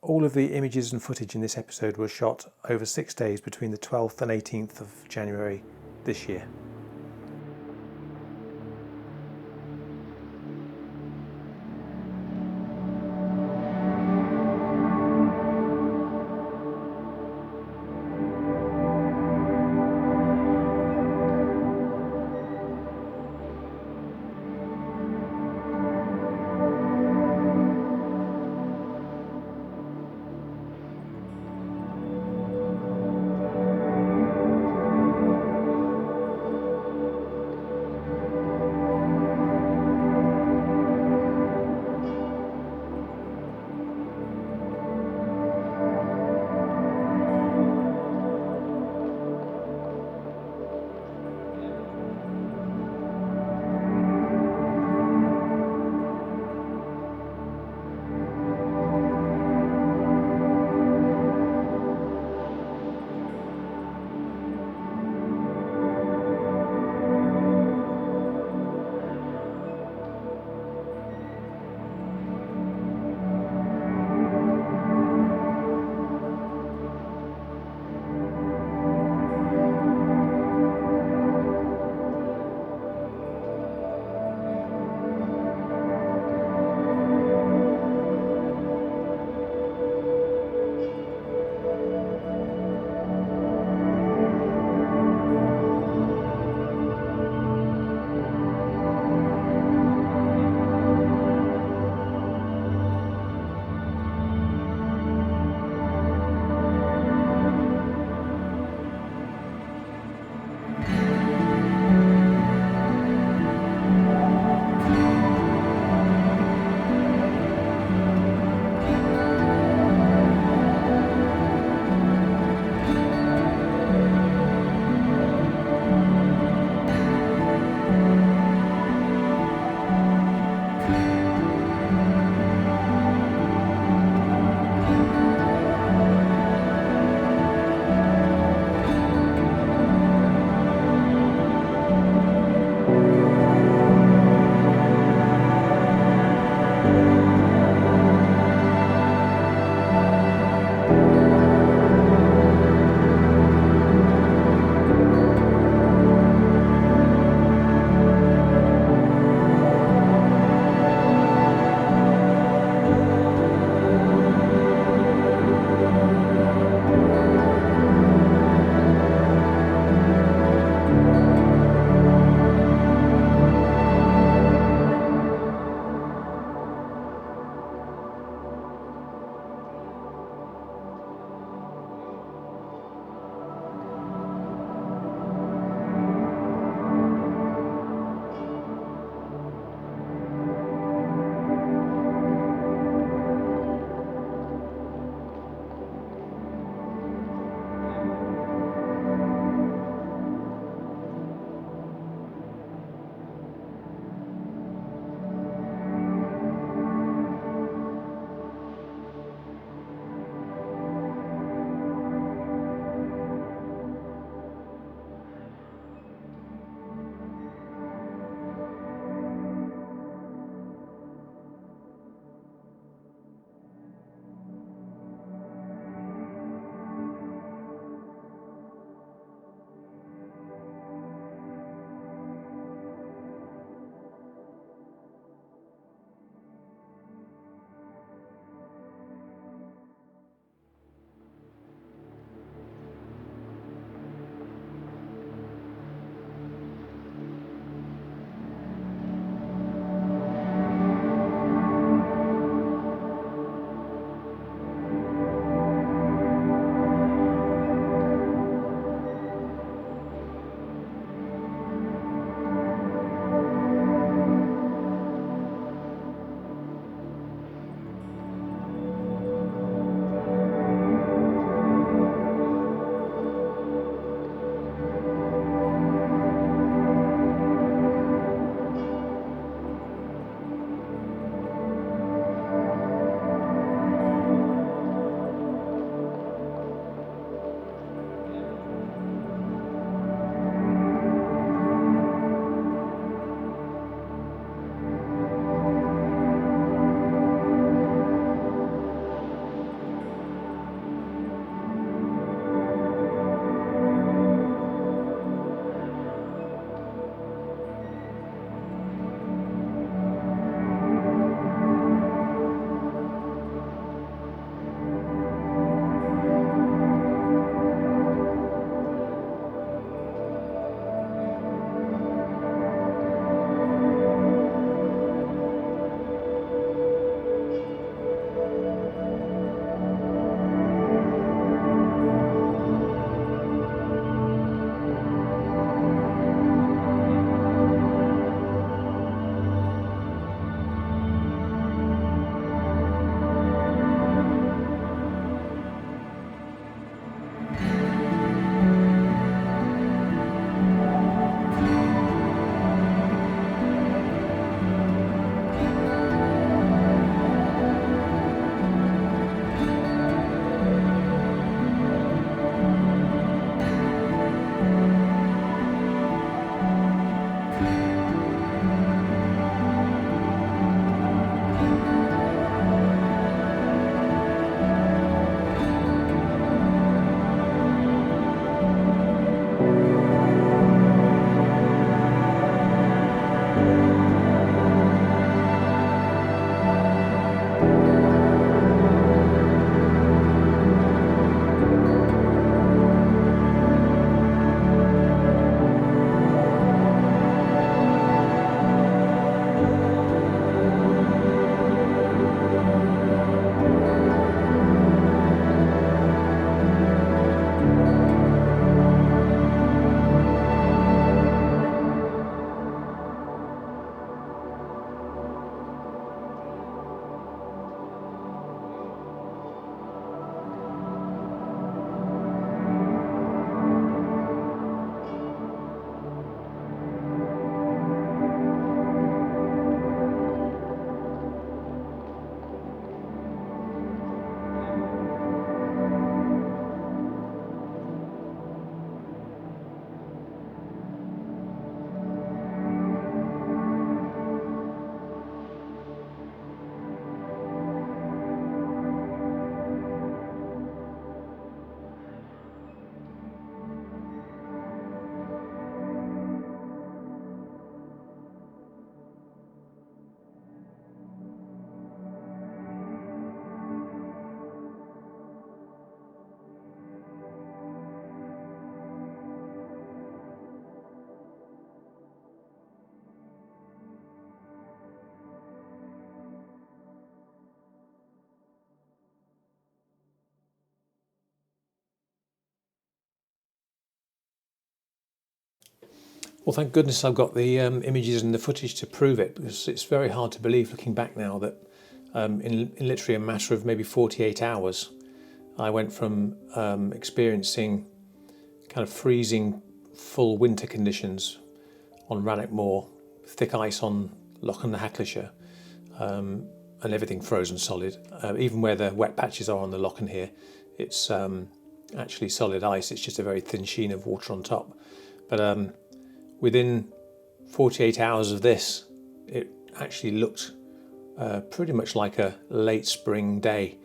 All of the images and footage in this episode were shot over 6 days between the 12th and 18th of January this year. Well, thank goodness I've got the images and the footage to prove it, because it's very hard to believe looking back now that in literally a matter of maybe 48 hours, I went from experiencing kind of freezing full winter conditions on Rannoch Moor, thick ice on Loch na Haclisha, and everything frozen solid. Even where the wet patches are on the Loch here, it's actually solid ice. It's just a very thin sheen of water on top. But within 48 hours of this, it actually looked pretty much like a late spring day.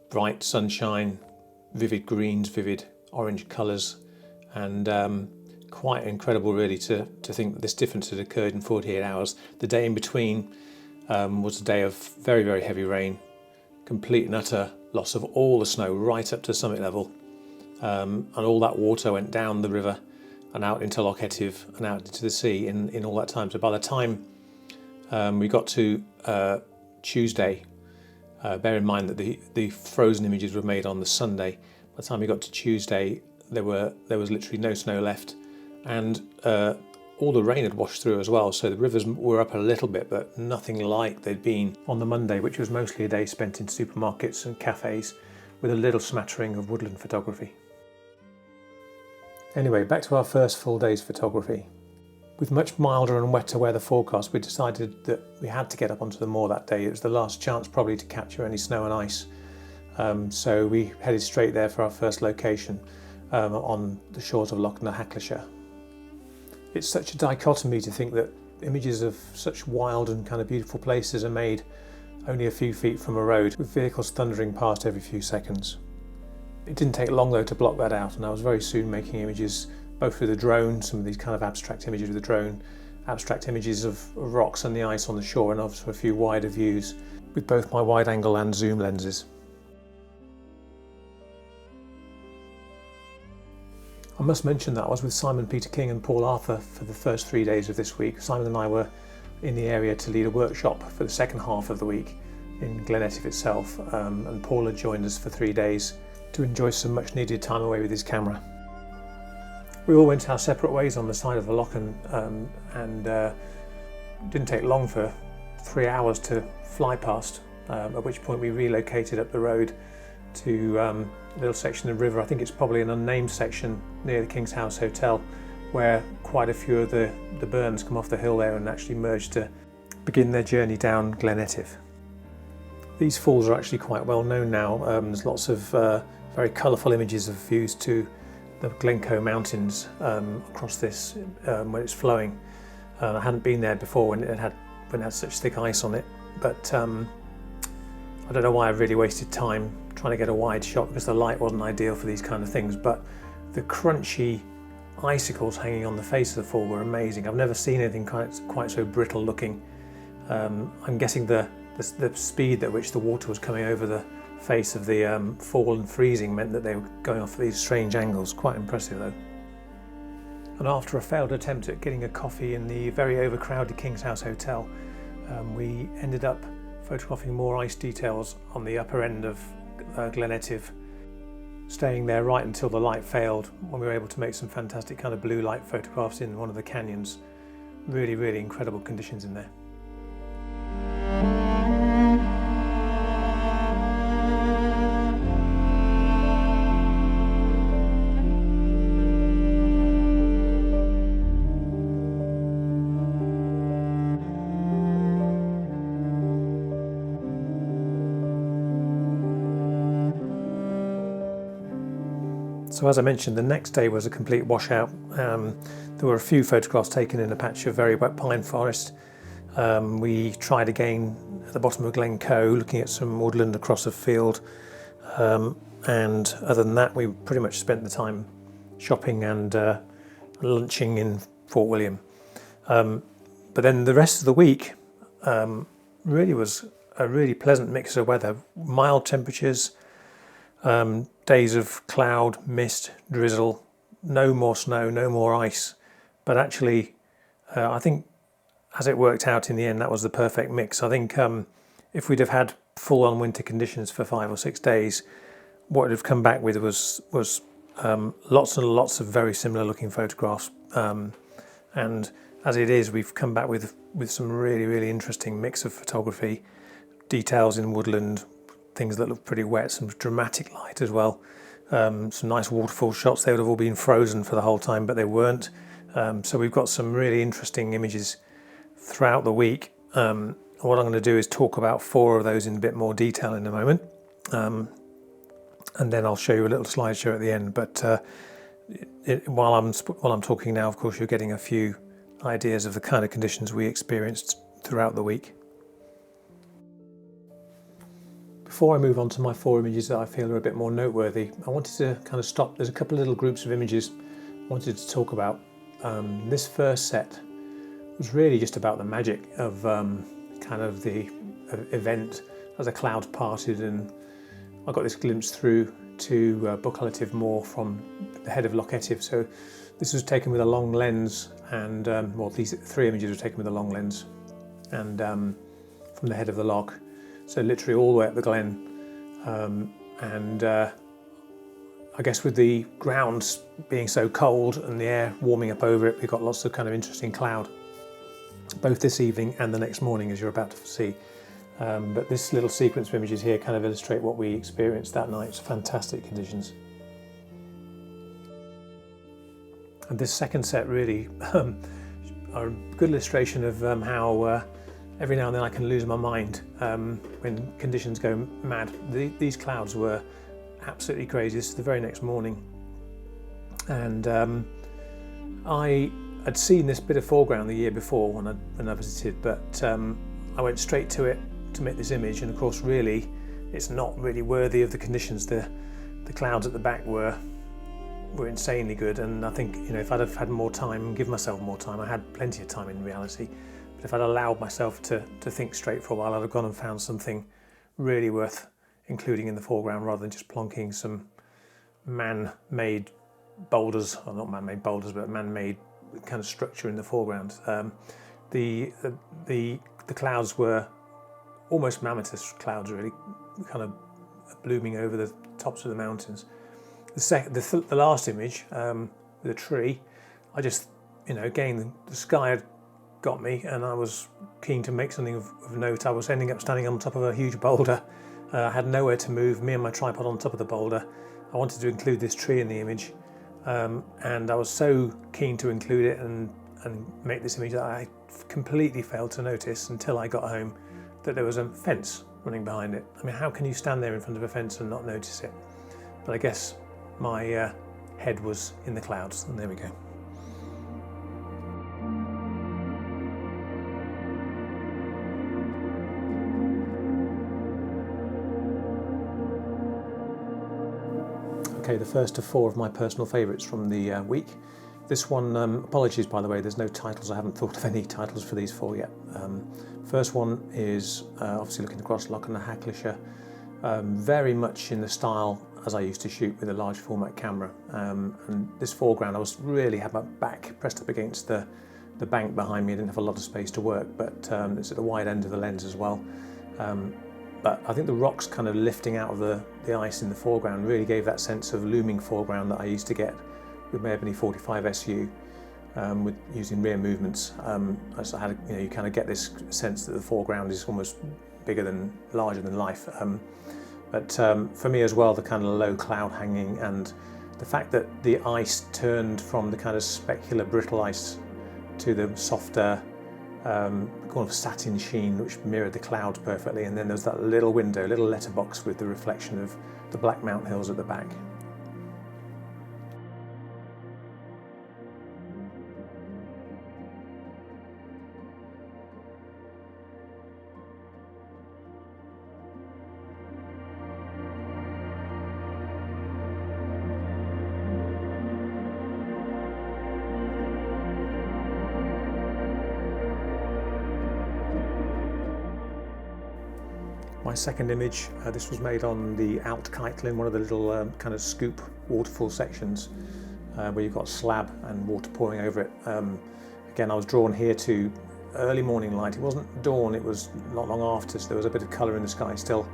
Bright sunshine, vivid greens, vivid orange colours, and quite incredible really to think that this difference had occurred in 48 hours. The day in between was a day of very, very heavy rain, complete and utter loss of all the snow right up to summit level, and all that water went down the river and out into Loch Etive and out into the sea in all that time. So by the time we got to Tuesday, bear in mind that the frozen images were made on the Sunday. By the time we got to Tuesday, there was literally no snow left, and all the rain had washed through as well. So the rivers were up a little bit, but nothing like they'd been on the Monday, which was mostly a day spent in supermarkets and cafes with a little smattering of woodland photography. Anyway, back to our first full day's photography. With much milder and wetter weather forecast, we decided that we had to get up onto the moor that day. It was the last chance probably to capture any snow and ice. So we headed straight there for our first location on the shores of Loch na Haclisha. It's such a dichotomy to think that images of such wild and kind of beautiful places are made only a few feet from a road, with vehicles thundering past every few seconds. It didn't take long though to block that out, and I was very soon making images both with a drone, some of these kind of abstract images with a drone, abstract images of rocks and the ice on the shore, and also a few wider views with both my wide angle and zoom lenses. I must mention that I was with Simon Peter King and Paul Arthur for the first 3 days of this week. Simon and I were in the area to lead a workshop for the second half of the week in Glen Etive itself, and Paul had joined us for 3 days to enjoy some much needed time away with his camera. We all went our separate ways on the side of the loch, and didn't take long for 3 hours to fly past, at which point we relocated up the road to a little section of the river. I think it's probably an unnamed section near the King's House Hotel, where quite a few of the burns come off the hill there and actually merge to begin their journey down Glen Etive. These falls are actually quite well known now. There's lots of very colourful images of views to the Glencoe Mountains across this when it's flowing. I hadn't been there before when it had such thick ice on it, but I don't know why I really wasted time trying to get a wide shot, because the light wasn't ideal for these kind of things, but the crunchy icicles hanging on the face of the fall were amazing. I've never seen anything quite so brittle looking. I'm guessing the speed at which the water was coming over the face of the fall and freezing meant that they were going off at these strange angles. Quite impressive though. And after a failed attempt at getting a coffee in the very overcrowded King's House Hotel, we ended up photographing more ice details on the upper end of Glen Etive, staying there right until the light failed, when we were able to make some fantastic kind of blue light photographs in one of the canyons. Really, really incredible conditions in there. So as I mentioned, the next day was a complete washout. There were a few photographs taken in a patch of very wet pine forest. We tried again at the bottom of Glencoe, looking at some woodland across a field. And other than that, we pretty much spent the time shopping and lunching in Fort William. But then the rest of the week really was a really pleasant mix of weather. Mild temperatures, days of cloud, mist, drizzle, no more snow, no more ice. But actually, I think as it worked out in the end, that was the perfect mix. I think if we'd have had full-on winter conditions for 5 or 6 days, what would have come back with was lots and lots of very similar looking photographs, and And as it is, we've come back with some really interesting mix of photography, details in woodland, things that look pretty wet, some dramatic light as well, some nice waterfall shots. They would have all been frozen for the whole time, but they weren't. So we've got some really interesting images throughout the week. What I'm going to do is talk about 4 of those in a bit more detail in a moment, and then I'll show you a little slideshow at the end. But while I'm talking now, of course, you're getting a few ideas of the kind of conditions we experienced throughout the week. Before I move on to my 4 images that I feel are a bit more noteworthy, I wanted to kind of stop. There's a couple of little groups of images I wanted to talk about. This first set was really just about the magic of kind of the event as the clouds parted, and I got this glimpse through to Achyara-Stories Moor from the head of Loch Etive. So this was taken with a long lens, and well, these 3 images were taken with a long lens, and from the head of the loch, so literally all the way up the glen. I guess with the grounds being so cold and the air warming up over it, we got lots of kind of interesting cloud, both this evening and the next morning, as you're about to see. But this little sequence of images here kind of illustrate what we experienced that night. It's fantastic conditions. And this second set really are a good illustration of how every now and then I can lose my mind when conditions go mad. These clouds were absolutely crazy. This is the very next morning, and I had seen this bit of foreground the year before when I visited, but I went straight to it to make this image, and of course really it's not really worthy of the conditions. The clouds at the back were insanely good, and I think, you know, if I'd have had more time and give myself more time, I had plenty of time in reality, but if I'd allowed myself to think straight for a while, I'd have gone and found something really worth including in the foreground rather than just plonking some man-made boulders, or not man-made boulders, but man-made kind of structure in the foreground. The clouds were almost mammothous clouds, really, kind of blooming over the tops of the mountains. The last image with a tree, I just, you know, again the sky had got me, and I was keen to make something of note. I was ending up standing on top of a huge boulder. I had nowhere to move, me and my tripod on top of the boulder. I wanted to include this tree in the image, and I was so keen to include it and make this image that I completely failed to notice until I got home that there was a fence running behind it. I mean, how can you stand there in front of a fence and not notice it? But I guess my head was in the clouds, and there we go. Okay, the first of 4 of my personal favourites from the week. This one, apologies by the way, there's no titles. I haven't thought of any titles for these 4 yet. First one is obviously looking across Loch na Achyara, very much in the style as I used to shoot with a large format camera. And this foreground, I was really had my back pressed up against the bank behind me. I didn't have a lot of space to work, but it's at the wide end of the lens as well. But I think the rocks kind of lifting out of the ice in the foreground really gave that sense of looming foreground that I used to get with my Ebony 45 SU, with using rear movements. So I had, you know, you kind of get this sense that the foreground is almost larger than life. But for me as well, the kind of low cloud hanging and the fact that the ice turned from the kind of specular brittle ice to the softer kind of satin sheen which mirrored the clouds perfectly, and then there's that little window, little letterbox with the reflection of the Black Mountain Hills at the back. My second image, this was made on the Alt-Kiteling, one of the little kind of scoop waterfall sections where you've got slab and water pouring over it. Again, I was drawn here to early morning light. It wasn't dawn, it was not long after, so there was a bit of colour in the sky still.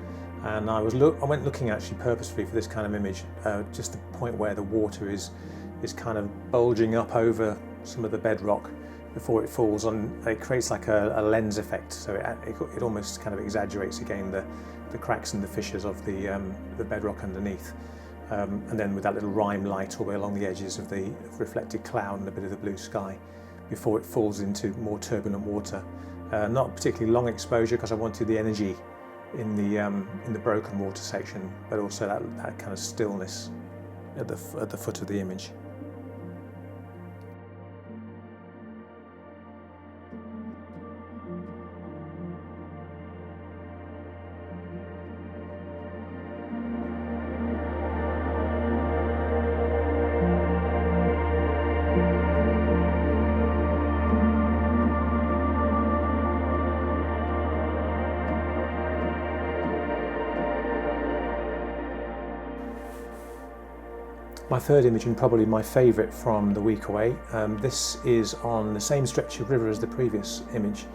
And I went looking actually purposefully for this kind of image, just the point where the water is kind of bulging up over some of the bedrock, before it falls on. It creates like a lens effect, so it almost kind of exaggerates again the cracks and the fissures of the bedrock underneath. And then with that little rime light all the way along the edges of the reflected cloud and a bit of the blue sky before it falls into more turbulent water. Not particularly long exposure because I wanted the energy in the broken water section, but also that kind of stillness at the foot of the image. My third image, and probably my favourite from the week away, this is on the same stretch of river as the previous image.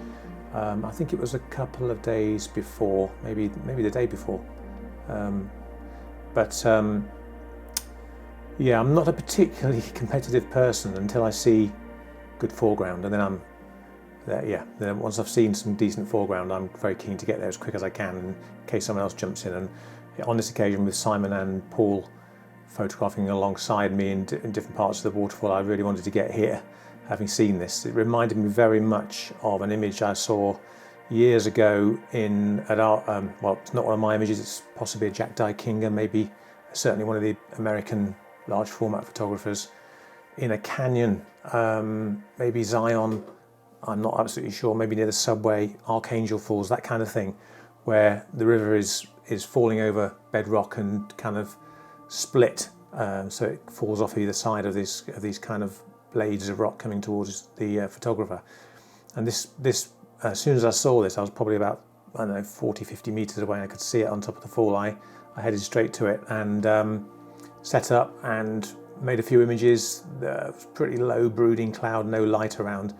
I think it was a couple of days before, maybe the day before. Yeah, I'm not a particularly competitive person until I see good foreground, and then then once I've seen some decent foreground, I'm very keen to get there as quick as I can in case someone else jumps in. And on this occasion, with Simon and Paul photographing alongside me in different parts of the waterfall, I really wanted to get here, having seen this. It reminded me very much of an image I saw years ago well, it's not one of my images, it's possibly a Jack Kinga, maybe certainly one of the American large format photographers, in a canyon, maybe Zion, I'm not absolutely sure, maybe near the subway, Archangel Falls, that kind of thing, where the river is falling over bedrock and kind of split, so it falls off either side of these kind of blades of rock coming towards the photographer. And this as soon as I saw this, I was probably about, I don't know, 40-50 meters away, and I could see it on top of the fall. I headed straight to it and set up and made a few images. Pretty low brooding cloud, no light around,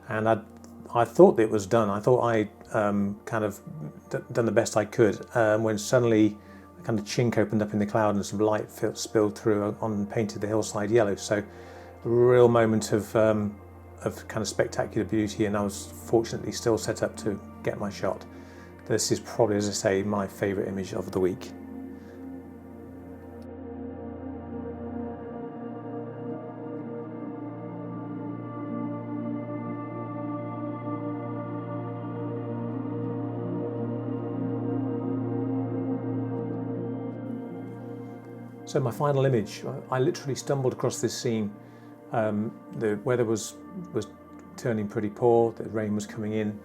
and I thought it was done. I thought I kind of done the best I could, when suddenly kind of chink opened up in the cloud and some light spilled through and painted the hillside yellow. So a real moment of kind of spectacular beauty, and I was fortunately still set up to get my shot. This is probably, as I say, my favourite image of the week. So my final image, I literally stumbled across this scene. The weather was turning pretty poor, the rain was coming in,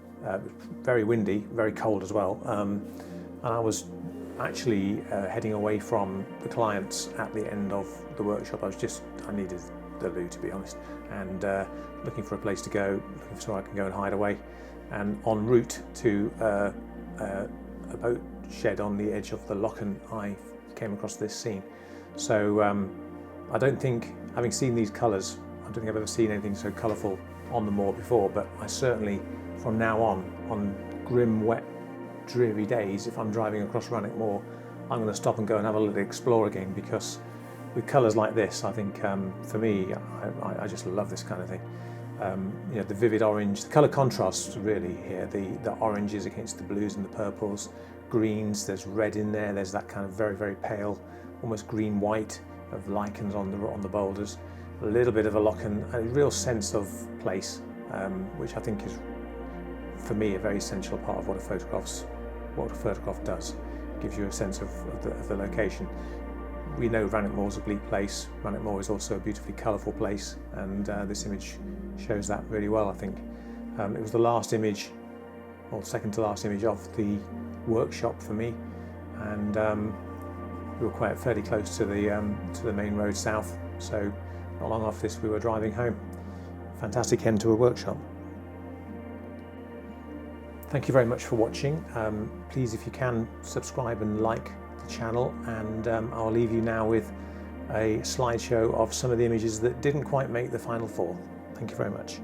very windy, very cold as well. And I was actually heading away from the clients at the end of the workshop. I needed the loo, to be honest, and looking for a place to go, looking for somewhere I can go and hide away. And en route to a boat shed on the edge of the Lochen, I came across this scene. So I don't think, having seen these colours, I don't think I've ever seen anything so colourful on the Moor before, but I certainly, from now on grim, wet, dreary days, if I'm driving across Rannoch Moor, I'm going to stop and go and have a little explore again, because with colours like this, I think for me, I just love this kind of thing. You know, the vivid orange, the colour contrasts really here, the oranges against the blues and the purples, greens, there's red in there, there's that kind of very, very pale, almost green-white of lichens on the boulders, a little bit of a Lochen, a real sense of place, which I think is, for me, a very essential part of what a photograph does. It gives you a sense of the location. We know Rannoch Moor is a bleak place. Rannoch Moor is also a beautifully colourful place, and this image shows that really well, I think. It was the last image, or second to last image of the workshop for me, and we were quite fairly close to the main road south, so not long after this we were driving home. Fantastic end to a workshop. Thank you very much for watching. Please, if you can, subscribe and like the channel, and I'll leave you now with a slideshow of some of the images that didn't quite make the final four. Thank you very much.